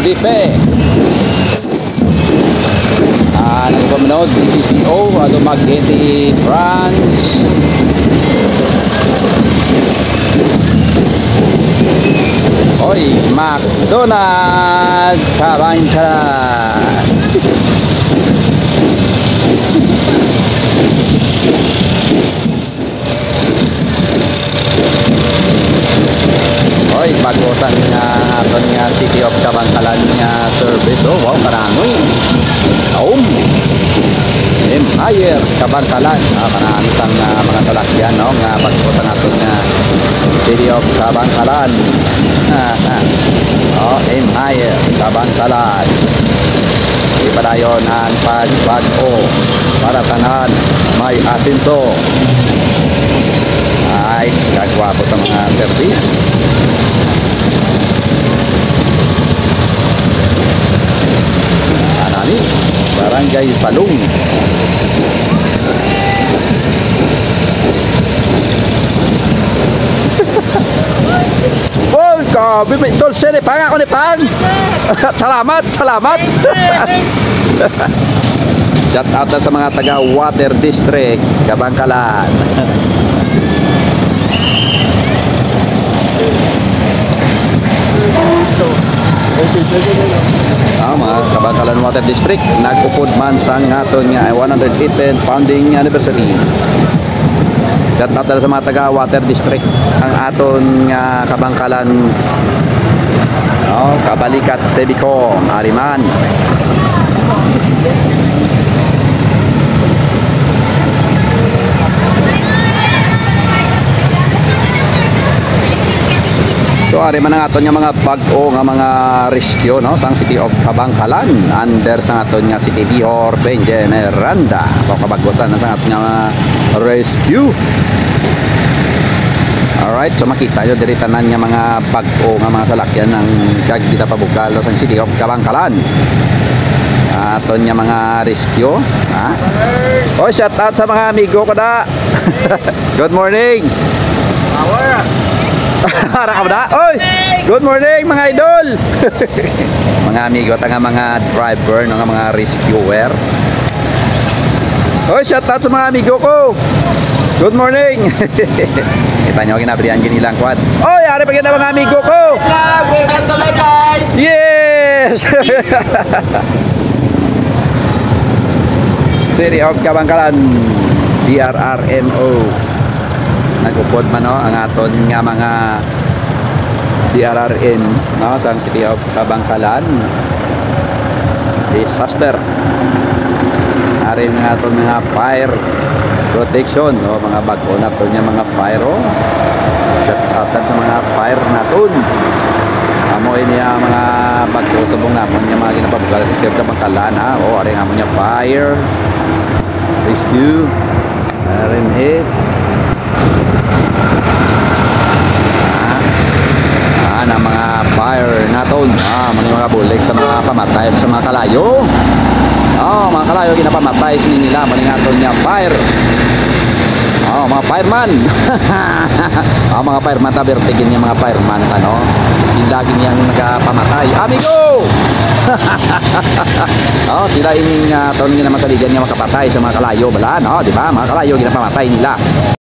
PDP. Nagpamanood DCCO, Magete France. Oy, McDonald's Kabangkalan. Oy, bagusan nga aton nga City of Kabangkalan nga service. Oh, wow, karanoy. Empire Kabangkalan. Karami sang mga talakyan, no, nga bagusan aton nga City of Kabangkalan. Oh, Empire Kabangkalan. Ipadayon ang pagbago para tanan may asinso. Ay, kagwapo sa mga service. Anani, Barangay Salung. Oh, kabi may tolse ni pang ako ni pang. Salamat, salamat. Shout out sa mga taga Water District Kabangkalan. Mga Kabangkalan Water District nagupod man sa aton nga 118th founding anniversary. Shout out sa mga taga Water District ang aton nga Kabangkalan, Kabalikat, Sebicom, Ariman. So ari man ang aton nga mga bag-o nga mga rescue, no, sang City of Kabangkalan under sa aton nga City Bihor Benjamin Randa. So kabagutan na sa aton nga rescue. Alright, so makita nyo diri tanan nga mga bag-o nga mga salakyan ng kag kita pabukal sa City of Kabangkalan. Aton nga mga rescue, ha? Oh, shout out sa mga amigo ko da. Good morning. Para ka ba da? Oy! Good morning mga idol! Mga amigo, tanga mga driver, no, mga rescuer. Oy, shout out sa mga amigo ko! Good morning! Kita nyo, kinabrihan ginilang kwad. Oy, ari pa gina mga amigo ko! Welcome to my guys! Yes! City of Kabangkalan, DRRMO. Nagupod man, no, ang aton nga mga DRRN, no, sa City of Kabangkalan disaster. Arin nga aton mga fire protection, no, mga bago na to nga mga fire. Shout out sa mga fire naton. Amo ini ang mga bago subong namon nga mga ginapabugal sa City of Kabangkalan, ha. O arin amo nya fire rescue, arin hit. Na mga fire naton, mga bulik sa mga pamatay sa mga kalayo. Mga kalayo ginapamatay sini nila maning aton nga fire. Mga fireman. Mga fireman ta bertigin nga mga fireman ta, no. Lagi niyang nagapamatay. Amigo. Sila ining aton nga masaligan nga makapatay sa mga kalayo bala, no, di ba? Mga kalayo ginapamatay nila.